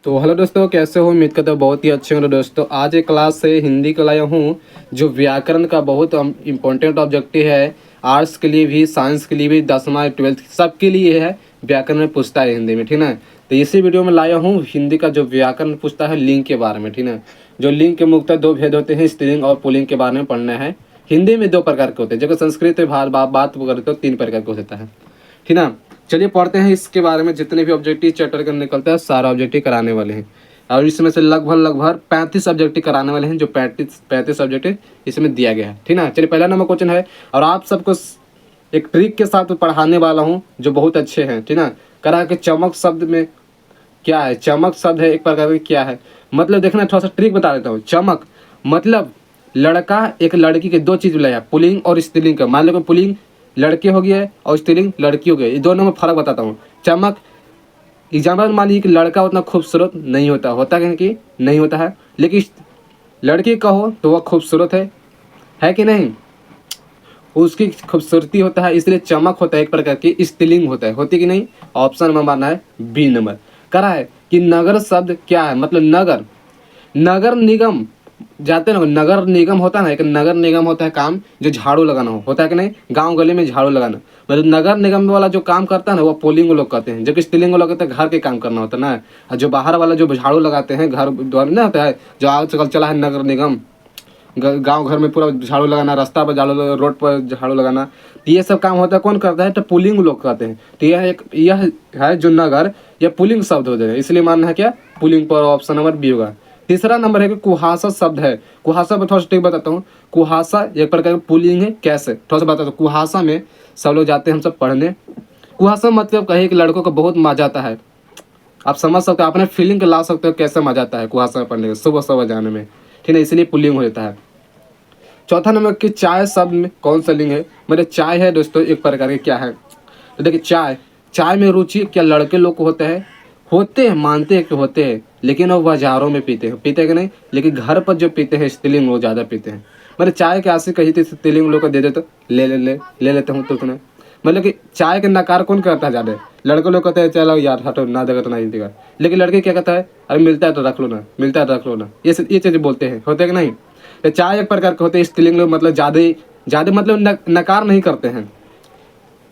तो हेलो दोस्तों, कैसे हो? उम्मीद करता हूँ बहुत ही अच्छे होंगे। दोस्तों आज एक क्लास से हिंदी का लाया हूँ जो व्याकरण का बहुत इम्पोर्टेंट ऑब्जेक्टिव है। आर्ट्स के लिए भी, साइंस के लिए भी, 10वीं 12th सबके लिए है। व्याकरण में पूछता है हिंदी में, ठीक है। तो इसी वीडियो में लाया हूँ हिंदी का जो व्याकरण पूछता है लिंग के बारे में, ठीक है। जो लिंग के मुख्यतः दो भेद होते हैं, स्त्रीलिंग और पुल्लिंग के बारे में पढ़ना है। हिंदी में दो प्रकार के होते हैं, जबकि संस्कृत में बात करते तो तीन प्रकार के होता है, ठीक ना। चलिए पढ़ते हैं इसके बारे में। जितने भी ऑब्जेक्टिव चैप्टर का निकलता है सारा ऑब्जेक्टिव कराने वाले हैं, और इसमें से लगभग 35 ऑब्जेक्टिव कराने वाले हैं। जो 35 ऑब्जेक्टिव इसमें दिया गया है, ठीक ना। चलिए पहला नंबर क्वेश्चन है, और आप सबको एक ट्रिक के साथ पढ़ाने वाला हूँ जो बहुत अच्छे हैं, ठीक ना। करा के चमक शब्द में क्या है? चमक शब्द है एक प्रकार का, क्या है मतलब देखना, थोड़ा सा ट्रिक बता देता हूँ। चमक मतलब लड़का एक लड़की के दो चीज लाया, पुल्लिंग और स्त्रीलिंग का। मान लो कि पुल्लिंग लड़के हो गया है और स्त्रीलिंग लड़की हो गई, ये दोनों में फर्क बताता हूँ। चमक एग्जाम्पल मान लीजिए कि लड़का उतना खूबसूरत नहीं होता, होता है कि नहीं होता है, लेकिन लड़की का हो तो वह खूबसूरत है कि नहीं, उसकी खूबसूरती होता है, इसलिए चमक होता है एक प्रकार की, स्त्रीलिंग होता है, होती कि नहीं। ऑप्शन नंबर मानना है बी नंबर। करा है कि नगर शब्द क्या है? मतलब नगर, नगर निगम जाते ना, नगर निगम होता है ना, एक नगर निगम होता है काम जो झाड़ू लगाना होता है कि नहीं, गांव गली में झाड़ू लगाना। मतलब नगर निगम वाला जो काम करता है ना वो पुल्लिंग लोग कहते हैं, जबकि स्त्रीलिंग लोग कहते हैं घर के काम करना होता है ना। और जो बाहर वाला जो झाड़ू लगाते हैं घर द्वार में ना होता है, जो आजकल चला है नगर निगम, गांव घर में पूरा झाड़ू लगाना, रास्ता पर झाड़ू लगाना, रोड पर झाड़ू लगाना, तो ये सब काम होता है, कौन करता है? तो पुल्लिंग लोग कहते हैं। तो यह है जो नगर, यह पुल्लिंग शब्द हो जाएगा, इसलिए मानना है क्या? पुल्लिंग पर ऑप्शन नंबर बी होगा। तीसरा नंबर है कि कुहासा शब्द है। कुहासा पर थोड़ा सा टिक बताता हूँ। कुहासा एक प्रकार का पुल्लिंग है, कैसे थोड़ा सा बताता हूँ। कुहासा में सब लोग जाते हैं, हम सब पढ़ने। कुहासा मतलब कहे कि लड़कों को बहुत मजा आता है। आप समझ सकते हो, अपने फीलिंग को ला सकते हो कैसे मजा आता है कुहासा में पढ़ने का, सुबह सुबह जाने में, ठीक है, इसलिए पुल्लिंग हो जाता है। चौथा नंबर कि चाय शब्द में कौन सा लिंग है? मेरे चाय है दोस्तों एक प्रकार के, क्या है? तो देखिए चाय, चाय में रुचि क्या लड़के लोग को होते हैं, मानते हैं कि होते हैं, लेकिन वो बाजारों में पीते हैं कि नहीं, लेकिन घर पर जो पीते हैं स्त्रीलिंग लोग ज़्यादा पीते हैं। मैंने चाय के आशी कही थी, स्त्रीलिंग लोग को दे दे तो ले लेते हूँ तुरंत में। मतलब कि चाय के नकार कौन करता है ज़्यादा? लड़के लोग कहते हैं चलो यार हटो, ना देगा तो नहीं देगा, लेकिन लड़के क्या कहता है? अरे मिलता है तो रख लो ना, मिलता है तो रख लो ना, ये चीज़ बोलते हैं, होते हैं कि नहीं। तो चाय एक प्रकार के होते हैं स्त्रीलिंग लोग, मतलब ज़्यादा ज़्यादा मतलब नकार नहीं करते हैं,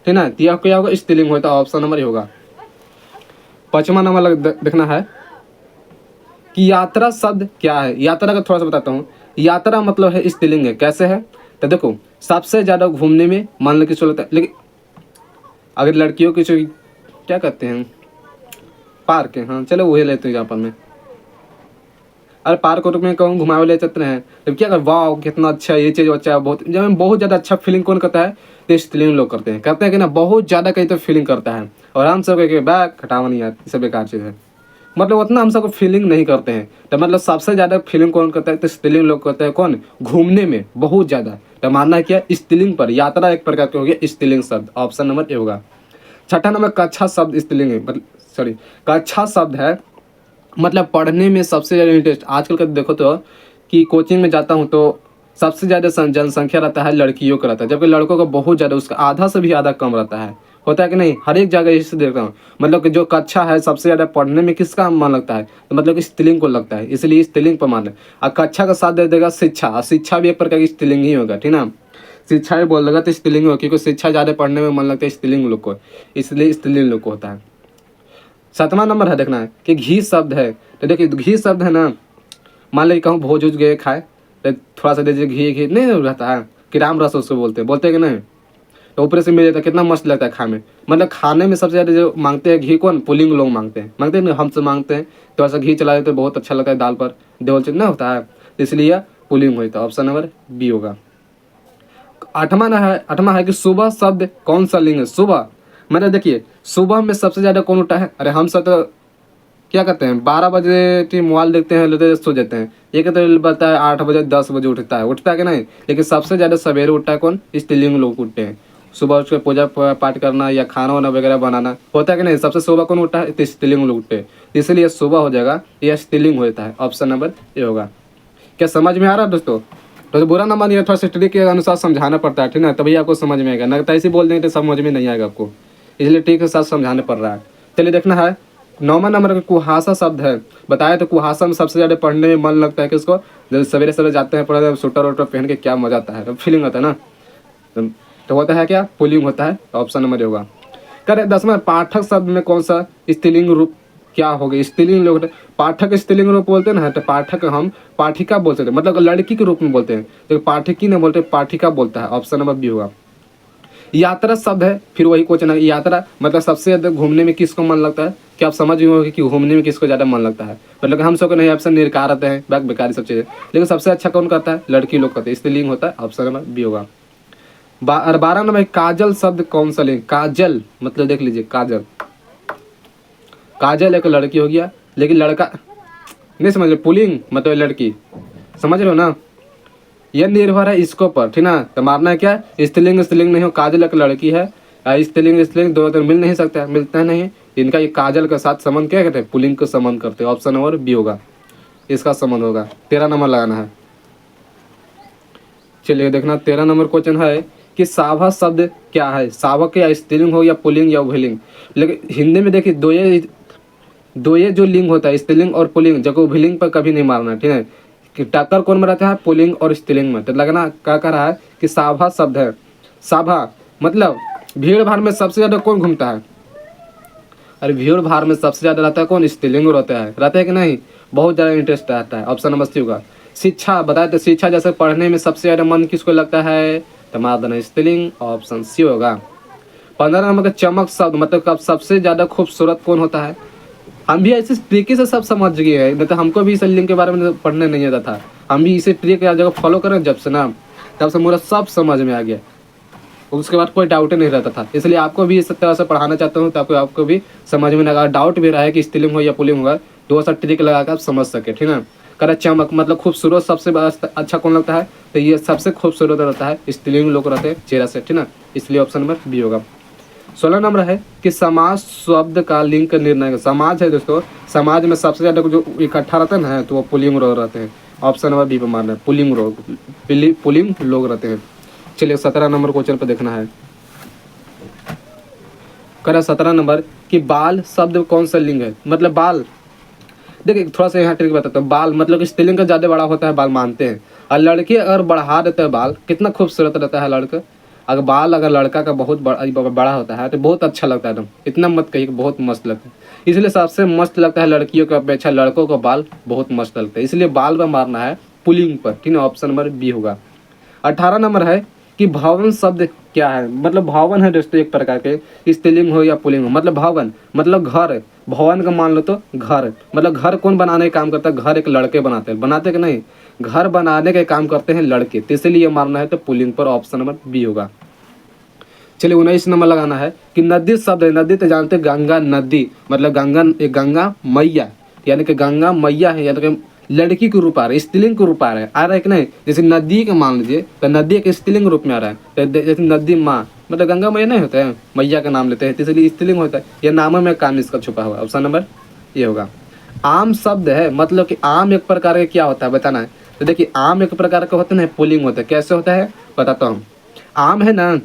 ठीक ना। तो यह क्या होगा? स्त्रीलिंग होता है, ऑप्शन नंबर ही होगा। पांचवा नंबर देखना है कि यात्रा शब्द क्या है। यात्रा का थोड़ा सा बताता हूँ। यात्रा मतलब है स्त्रीलिंग है, कैसे है? तो देखो सबसे ज्यादा घूमने में मान लो कि चलो, लेकिन अगर लड़कियों की जो क्या कहते हैं, पार्क है, हाँ चलो वही लेते हैं यहाँ पर में। अरे पार्क में कहूँ घुमावे ले चलते हैं, तो क्या कर, वाह कितना अच्छा है, ये चीज़ अच्छा है, बहुत जब बहुत ज़्यादा अच्छा फीलिंग कौन करता है? तो स्त्रीलिंग लोग करते हैं कि ना, बहुत ज़्यादा कहीं तो फीलिंग करता है। और हम सब के बैग खटावा नहीं यार, ये सब बेकार चीज़ है, मतलब उतना हम सबको फीलिंग नहीं करते हैं। तो मतलब सबसे ज़्यादा फीलिंग कौन करता है? तो स्त्रीलिंग लोग करते हैं, कौन? घूमने में बहुत ज़्यादा। तो मानना है क्या? स्त्रीलिंग पर। यात्रा एक प्रकार के हो गया स्त्रीलिंग शब्द, ऑप्शन नंबर ए होगा। छठा नंबर कक्षा शब्द स्त्रीलिंग है, मतलब सॉरी कक्षा शब्द है, मतलब पढ़ने में सबसे ज़्यादा इंटरेस्ट। आजकल का देखो तो कि कोचिंग में जाता हूँ तो सबसे ज़्यादा जनसंख्या रहता है लड़कियों का रहता है, जबकि लड़कों का बहुत ज़्यादा, उसका आधा से भी ज़्यादा कम रहता है, होता है कि नहीं। हर एक जगह इसे देखता हूँ, मतलब कि जो कक्षा है सबसे ज़्यादा पढ़ने में किसका मन लगता है? तो मतलब कि स्त्रीलिंग को लगता है, इसलिए स्त्रीलिंग पर मान है। और कक्षा का साथ दे देगा शिक्षा, और शिक्षा भी एक प्रकार की स्त्रीलिंग ही होगा, ठीक ना। शिक्षा भी बोल देगा तो स्त्रीलिंग होगा, क्योंकि शिक्षा ज़्यादा पढ़ने में मन लगता है स्त्रीलिंग लोग को, इसलिए स्त्रीलिंग लोग को होता है। सातवां नंबर है देखना है कि घी शब्द है। तो देखिए घी शब्द है ना, मान लीजिए कहूँ भोज उज गए खाए, तो थोड़ा सा दीजिए घी, घी नहीं रहता है कि राम रस उसको बोलते हैं कि नहीं। तो ऊपर से मिल जाता है, कितना मस्त लगता है खाने में। मतलब खाने में सबसे ज़्यादा जो मांगते हैं घी, कौन? पुल्लिंग लोग मांगते हैं ना, हमसे मांगते हैं। थोड़ा सा घी चला देते हैं, बहुत अच्छा लगता है दाल पर, देवल चिन्ह ना होता है, इसलिए पुल्लिंग होता है, ऑप्शन नंबर बी होगा। आठवां है कि सुबह शब्द कौन सा लिंग है? सुबह मतलब देखिए सुबह में सबसे ज़्यादा कौन उठा है? अरे हम सब तो क्या कहते हैं 12 बजे की मोबाइल देखते हैं, लेते सो जाते हैं। ये कहते हैं बताया है 8 बजे 10 बजे उठता है कि नहीं। लेकिन सबसे ज़्यादा सवेरे उठता है कौन? स्त्रीलिंग लोग उठते हैं। सुबह उठ के पूजा पाठ करना या खाना वाना वगैरह बनाना होता है कि नहीं, सबसे सुबह कौन उठता है? तो स्त्रीलिंग लोग उठते हैं, इसलिए सुबह हो जाएगा, यह स्त्रीलिंग होता है, ऑप्शन नंबर ये होगा। क्या समझ में आ रहा है दोस्तों? तो बुरा ना मानिए, थोड़ा सा स्टडी के अनुसार समझाना पड़ता है, ठीक ना, तभी आपको समझ में आएगा, ना तो ऐसे बोल देंगे तो समझ में नहीं आएगा आपको, इसलिए ठीक है साथ समझाने पड़ रहा है। चलिए देखना है 9वां नंबर का कुहासा शब्द है। बताया तो कुहासा में सबसे ज़्यादा पढ़ने में मन लगता है किसको, जब सवेरे सवेरे जाते हैं पढ़ने, स्वेटर वोटर पहन के क्या मजा आता है, तो फीलिंग आता है ना। तो होता है क्या, पुलिंग होता है। ऑप्शन नंबर होगा। करे 10वां, पाठक शब्द में कौन सा स्त्रीलिंग रूप क्या होगा। स्त्रीलिंग लोग पाठक स्त्रीलिंग रूप बोलते हैं ना, तो पाठक हम पाठिका बोलते थे, मतलब लड़की के रूप में बोलते हैं, तो पाठकी नहीं बोलते, पाठिका बोलता है। ऑप्शन नंबर बी होगा। यात्रा शब्द है, फिर वही क्वेश्चन है। यात्रा मतलब सबसे ज्यादा घूमने में किसको मन लगता है, क्या आप समझ गए होंगे कि घूमने में किसको ज्यादा मन लगता है। मतलब हम सब को नहीं, ऑप्शन निरकार आते हैं, बैक बेकार सब चीजें, लेकिन सबसे अच्छा कौन करता है, लड़की लोग करते हैं, इसलिए लिंग होता है। ऑप्शन नंबर बी होगा। 12 नंबर, काजल शब्द कौन सा लिंग। काजल मतलब देख लीजिए, काजल, काजल एक लड़की हो गया, लेकिन लड़का नहीं समझ रहे, पुलिंग मतलब लड़की, समझ रहे हो ना। यह निर्भर है इसको पर, ठीक ना। तो मारना है क्या, स्त्रीलिंग स्त्रीलिंग नहीं हो, काजल एक लड़की है, स्त्रीलिंग स्त्रीलिंग दो तो मिल नहीं सकता है, मिलता है नहीं। इनका ये काजल के साथ संबंध क्या कहते हैं, पुलिंग को संबंध करते हैं। ऑप्शन नंबर बी होगा, इसका संबंध होगा। 13 नंबर लगाना है। चलिए देखना 13 नंबर क्वेश्चन है कि साभा शब्द क्या है। सावक या स्त्रीलिंग हो या पुलिंग या उभयलिंग, लेकिन हिंदी में देखिए दो ये जो लिंग होता है, स्त्रीलिंग और पुलिंग, जगह उभयलिंग पर कभी नहीं मारना, ठीक है। कि टक्कर कौन में रहता है, पुलिंग और स्त्रीलिंग में। तो लगना क्या कह रहा है कि साभा शब्द है। साभा मतलब भीड़ भाड़ में सबसे ज्यादा कौन घूमता है, अरे भीड़ भाड़ में सबसे ज्यादा रहता है कौन, स्त्रीलिंग रहता है कि नहीं, बहुत ज्यादा इंटरेस्ट रहता है। ऑप्शन नंबर सी होगा। शिक्षा बताए तो शिक्षा जैसे पढ़ने में सबसे ज्यादा मन किसको लगता है, तो मार देना स्त्रीलिंग। ऑप्शन सी होगा। 15 नंबर का चमक शब्द मतलब कब सबसे ज्यादा खूबसूरत कौन होता है। हम भी ऐसे तरीके से सब समझ गए हैं, नहीं तो हमको भी इस लिंक के बारे में पढ़ने नहीं आता था। हम भी इसे ट्रिक की जगह फॉलो करें जब से ना, तब से मुझे सब समझ में आ गया, उसके बाद कोई डाउट ही नहीं रहता था। इसलिए आपको भी इस तरह से पढ़ाना चाहता हूँ, ताकि आपको भी समझ में लगा, डाउट भी रहा है कि स्त्रीलिंग हो या पुल्लिंग होगा, दो सा ट्रिक लगा कर आप समझ सके, ठीक है। करे चमक मतलब खूबसूरत सबसे अच्छा कौन लगता है, तो ये सबसे खूबसूरत रहता है स्त्रीलिंग लोग रहते हैं चेहरा से, ठीक ना, इसलिए ऑप्शन नंबर बी होगा। 16 नंबर है कि समाज शब्द का लिंक निर्णय। समाज है दोस्तों, समाज में सबसे ज्यादा जो इकट्ठा रहते हैं ना, तो वो पुलिंग लोग रहते हैं। ऑप्शन नंबर बी पर मारना है, पुलिंग लोग रहते हैं। चलिए 17 नंबर क्वेश्चन पर देखना है। करा 17 नंबर कि बाल शब्द कौन सा लिंग है, मतलब बाल। देखिए थोड़ा सा यहाँ ट्रिक बताता हूँ। बाल मतलब स्त्रीलिंग का ज्यादा बड़ा होता है, बाल मानते हैं। और लड़के अगर बढ़ा देते हैं बाल, कितना खूबसूरत रहता है लड़का। अगर बाल अगर लड़का का बहुत बड़ा होता है तो बहुत अच्छा लगता है एकदम, इतना मत कहिए, बहुत मस्त लगता है। इसलिए सबसे मस्त लगता है लड़कियों का अपेक्षा लड़कों का बाल बहुत मस्त लगता है, इसलिए बाल पर मारना है पुलिंग पर, ठीक है। ऑप्शन नंबर बी होगा। 18 नंबर है कि भवन शब्द क्या है, मतलब भवन है दोस्तों एक प्रकार के, स्त्रीलिंग हो या पुल्लिंग हो, मतलब भवन मतलब घर। भवन का मान लो तो घर, मतलब घर कौन बनाने का काम करता है, घर एक लड़के बनाते कि नहीं, घर बनाने का काम करते हैं लड़के, तो इसलिए मारना है तो पुल्लिंग पर। ऑप्शन नंबर बी होगा। चलिए 19 नंबर लगाना है कि नदी शब्द है। नदी तो जानते हैं, गंगा नदी मतलब गंगा मैया, यानी कि गंगा मैया है, यानी कि लड़की के रूप आ रहा है, स्त्रीलिंग के रूप आ रहा है कि नहीं। जैसे नदी के मान लीजिए तो नदी एक स्त्रीलिंग रूप में आ रहा है, तो जैसे नदी माँ मतलब गंगा मैया नहीं होता है, मैया का नाम लेते हैं, तो इसलिए स्त्रीलिंग होता है। यह नामों में काम इसका छुपा हुआ है। ऑप्शन नंबर ये होगा। आम शब्द है, मतलब कि आम एक प्रकार का क्या होता है बताना है। तो देखिए आम एक प्रकार का होता है ना, पुलिंग होता है। कैसे होता है बताता हूँ। आम है ना,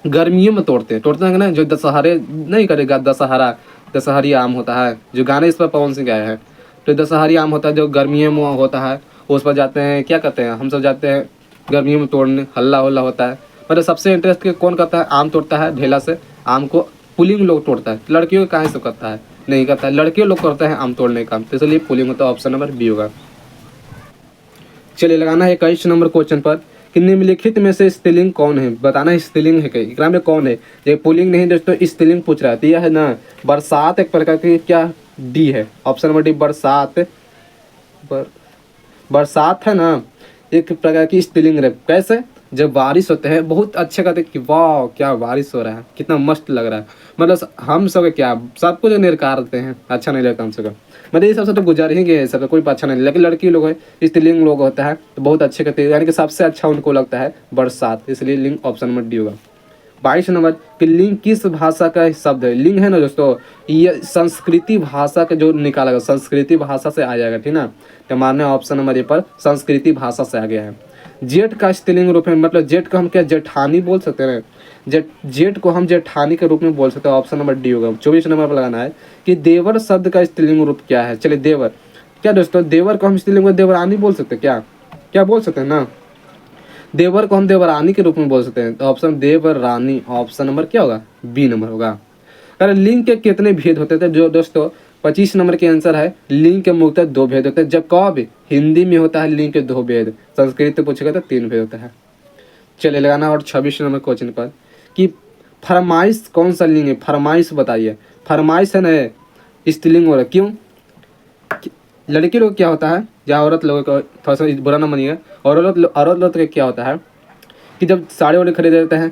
गर्मियों में तोड़ते हैं कि ना, जो दशहरे नहीं करेगा, दशहरी आम होता है, जो गाने इस पर पवन सिंह गाए हैं। तो दशहरी आम होता है जो गर्मियों में होता है, उस पर जाते हैं, क्या करते हैं हम सब जाते हैं गर्मियों में तोड़ने, हल्ला हल्ला होता है। मतलब सबसे इंटरेस्ट के कौन करता है, आम तोड़ता है ढेला से, आम को पुलिंग लोग तोड़ता है, लड़कियों का कहाँ से करता है, नहीं करता है, लड़के लोग करते हैं आम तोड़ने का काम, तो इसलिए पुलिंग होता है। ऑप्शन नंबर बी होगा। चलिए लगाना है 21 नंबर क्वेश्चन पर कि निम्नलिखित में से स्त्रीलिंग कौन है, बताना है स्त्रीलिंग है कहीं एकरा में कौन है। ये पुल्लिंग नहीं दोस्तों, स्त्रीलिंग पूछ रहा है, तो यह है ना बरसात एक प्रकार की, क्या डी है। ऑप्शन नंबर डी बरसात। बरसात है ना एक प्रकार की स्त्रीलिंग है। कैसे, जब बारिश होते हैं बहुत अच्छे कहते हैं कि वाह क्या बारिश हो रहा है, कितना मस्त लग रहा है। मतलब हम सब क्या सबको जो निरकारते हैं, अच्छा नहीं लगता हम सब। मतलब ये सबसे तो गुजर ही गए, सब कोई अच्छा नहीं, लेकिन लड़की लोग है, स्त्रीलिंग लोग होता है तो बहुत अच्छे कहते हैं, यानी कि सबसे अच्छा उनको लगता है बरसात, इसलिए लिंग ऑप्शन नंबर डी होगा। 22 नंबर कि लिंग किस भाषा का शब्द है। लिंग है ना दोस्तों, ये संस्कृति भाषा का जो निकाला गया, संस्कृति भाषा से आ जाएगा, ठीक ना। तो मानना ऑप्शन नंबर ए पर संस्कृति भाषा से आ गया है। जेठ का स्त्रीलिंग रूप है, मतलब जेठ को हम क्या जेठानी बोल सकते हैं ना, जेठ को हम जेठानी के रूप में बोल सकते हैं। ऑप्शन नंबर डी होगा। 24 नंबर पर लगाना है कि देवर शब्द का स्त्रीलिंग रूप क्या है। चलिए देवर, क्या दोस्तों देवर को हम स्त्रीलिंग में देवरानी बोल सकते हैं क्या? क्या बोल सकते हैं ना? देवर को हम देवरानी के रूप में बोल सकते हैं, तो ऑप्शन देवरानी, ऑप्शन नंबर क्या होगा? बी नंबर होगा। अरे लिंग के कितने भेद होते थे? जो दोस्तों 25 नंबर के आंसर है, लिंग के मुख्यतः 2 भेद होते हैं। जब कब हिंदी में होता है लिंग के 2 भेद, संस्कृत में पूछेगा तो 3 भेद होता है। चलिए लगाना और 26 नंबर क्वेश्चन पर कि फरमाइश कौन सा लिंग है? फरमाइश बताइए। फरमाइश है ना स्त्रीलिंग हो रहा है, क्यों? लड़के लोग क्या होता है, या औरत लोगों को थोड़ा सा बुरा ना मानिएगा, औरत लोग का क्या होता है कि जब साड़ी वाड़ी खरीद देते हैं,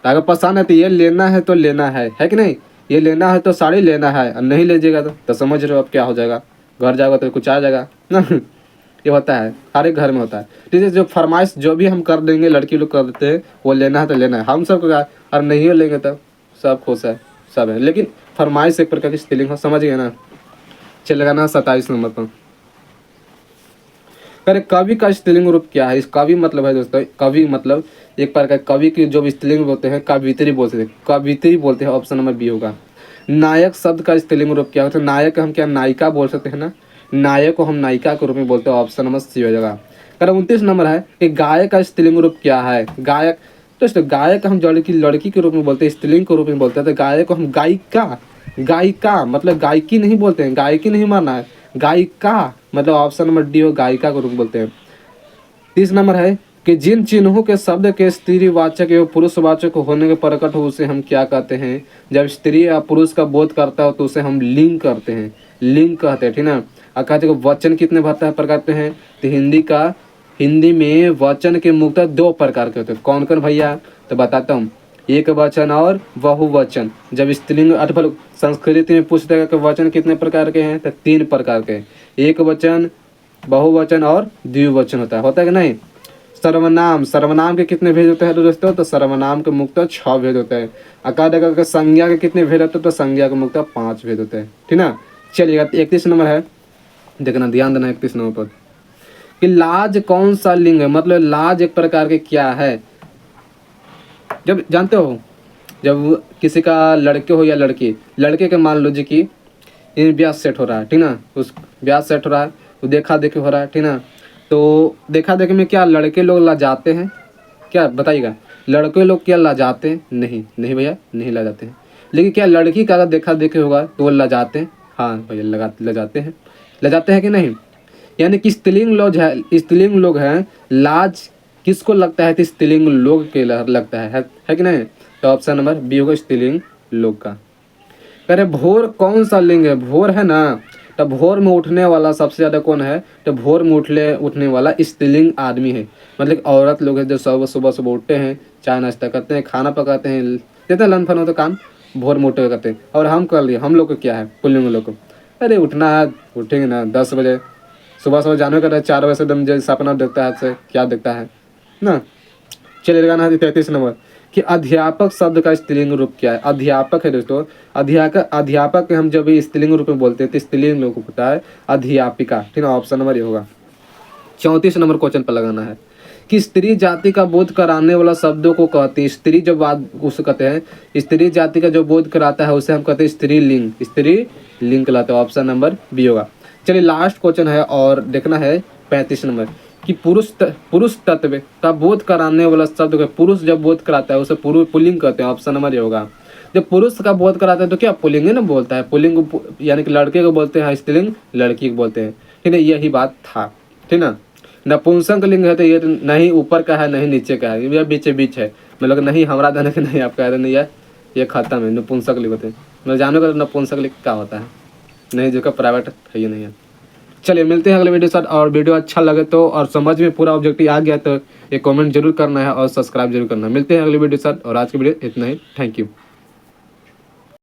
अगर पसंद है तो ये लेना है तो लेना है कि नहीं? ये लेना है तो साड़ी लेना है, और नहीं लीजिएगा तो समझ रहे हो अब क्या हो जाएगा, घर जाएगा तो कुछ आ जाएगा ना। ये होता है, हर एक घर में होता है। ठीक है, जो फरमाइश जो भी हम कर देंगे, लड़की लोग कर देते हैं, वो लेना है तो लेना है, हम सब को, और नहीं लेंगे तो सब खुश है, सब है। लेकिन फरमाइश एक प्रकार की स्त्रीलिंग हो, समझ गए ना। चल लगाना 27 नंबर पर। अरे कवि का स्त्रीलिंग रूप क्या है? इस कवि मतलब है दोस्तों, कवि मतलब एक प्रकार कवि की जो स्त्रीलिंग बोलते हैं कवित्री बोलते हैं, कवित्री बोलते हैं। ऑप्शन नंबर बी होगा। नायक शब्द का स्त्रीलिंग रूप क्या होता है? नायक हम क्या नायिका बोल सकते हैं ना, नायक को हम नायिका के रूप में बोलते हैं। ऑप्शन नंबर सी हो जाएगा। अगर 29 नंबर है कि गायक का स्त्रीलिंग रूप क्या है? गायक दोस्तों, गायक हम लड़की के रूप में बोलते हैं, स्त्रीलिंग के रूप में बोलते हैं। तो गायक को हम गायिका, गायिका मतलब गायकी नहीं बोलते हैं, गायकी नहीं मारना है, गायिका मतलब ऑप्शन नंबर डी हो, गायिका को रूप बोलते हैं। 30 नंबर है कि जिन चिन्हों के शब्द के स्त्रीवाचक एवं पुरुषवाचक होने के प्रकट हो उसे हम क्या कहते हैं? जब स्त्री या पुरुष का बोध करता हो तो उसे हम लिंग करते हैं, लिंग कहते हैं। ठीक ना। और कहते हैं वचन कितने प्रकार के हैं? तो हिंदी में वचन के मुख्यतः 2 प्रकार के होते हैं। कौन कौन भैया? तो बताता हूँ। एक वचन और बहुवचन। जब स्त्रीलिंग अर्थफल संस्कृत में पूछ देगा कि वचन कितने प्रकार के हैं, तो 3 प्रकार के। एक वचन, बहुवचन और द्विवचन होता है कि नहीं? सर्वनाम के कितने भेद होते हैं दोस्तों? तो सर्वनाम के मुख्यतः 6 भेद होते हैं। अकादक के संज्ञा के कितने भेद होते हैं? तो संज्ञा के मुख्यतः 5 भेद होते हैं। ठीक ना। चलिएगा 31 नंबर है, देखना ध्यान देना 31 नंबर पर कि लाज कौन सा लिंग है? मतलब लाज एक प्रकार के क्या है? जब जानते हो जब किसी का लड़के हो या लड़की, लड़के के मान लो जी कि ब्याह सेट हो रहा है, ठीक ना, उस ब्याह सेट हो रहा है, तो देखा देखी हो रहा है, ठीक ना। तो देखा देखी में क्या लड़के लोग लजाते हैं? क्या बताइएगा, लड़के लोग क्या लजाते हैं? नहीं नहीं भैया, नहीं लजाते हैं। लेकिन क्या लड़की का अगर देखा देखी होगा तो वो लजाते हैं? हाँ भैया लजाते हैं। लजाते हैं कि नहीं? यानी कि स्त्रीलिंग लोग हैं, लाज किसको लगता है? तो स्त्रीलिंग लोग के लगता है कि नहीं? तो ऑप्शन नंबर बी होगा, स्त्रीलिंग लोग का। कह रहे भोर कौन सा लिंग है? भोर है ना, तो भोर में उठने वाला सबसे ज़्यादा कौन है? तो भोर में उठने वाला स्त्रीलिंग आदमी है। मतलब औरत लोग हैं जो सुबह उठते हैं, चाय नाश्ता करते हैं, खाना पकाते हैं, जितना लन फन हो तो काम भोर में उठ कर करते हैं। और हम कर लिए, हम लोग को क्या है, पुल्लिंग लोग को, अरे उठना है, उठेंगे ना 10 बजे, सुबह जाने का 4 बजे से एकदम जो सपना देखता है, आपसे क्या देखता है ना। चलिए लगाना है 33 नंबर कि अध्यापक शब्द का स्त्रीलिंग रूप क्या है? अध्यापक है दोस्तों, अध्यापक हम जब स्त्रीलिंग रूप में बोलते हैं तो स्त्रीलिंग लोग को होता है अध्यापिका। ठीक है, ऑप्शन नंबर ये होगा। 34 नंबर क्वेश्चन पर लगाना है कि स्त्री जाति का बोध कराने वाला शब्दों को कहते हैं। स्त्री जब बात उसे कहते हैं, स्त्री जाति का जो बोध कराता है उसे हम कहते हैं स्त्रीलिंग, स्त्रीलिंग कहलाता है। ऑप्शन नंबर बी होगा। चलिए लास्ट क्वेश्चन है और देखना है 35 नंबर कि पुरुष तत्व का बोध कराने वाला शब्द को, पुरुष जब बोध कराता है उसे पुल्लिंग कहते हैं। ऑप्शन नंबर ये होगा। जब पुरुष का बोध कराता है तो क्या पुल्लिंग ना बोलता है, पुल्लिंग यानी कि लड़के को बोलते हैं, स्त्रीलिंग लड़की को बोलते हैं। ठीक है, यही बात था। ठीक ना। नपुंसक लिंग है तो ये नहीं ऊपर का है नहीं नीचे का है, ये बीच बीच है। मतलब नहीं हमारा धन के नहीं आपका है, नहीं है, ये खत्म है। नपुंसक लिंग होते हैं, मतलब जानो का नपुंसक लिंग क्या होता है, नहीं जो का प्राइवेट है ये नहीं है। चलिए मिलते हैं अगले वीडियो के साथ। और वीडियो अच्छा लगे तो और समझ में पूरा ऑब्जेक्टिव आ गया तो एक कमेंट जरूर करना है और सब्सक्राइब जरूर करना है। मिलते हैं अगले वीडियो के साथ और आज की वीडियो इतना ही। Thank you.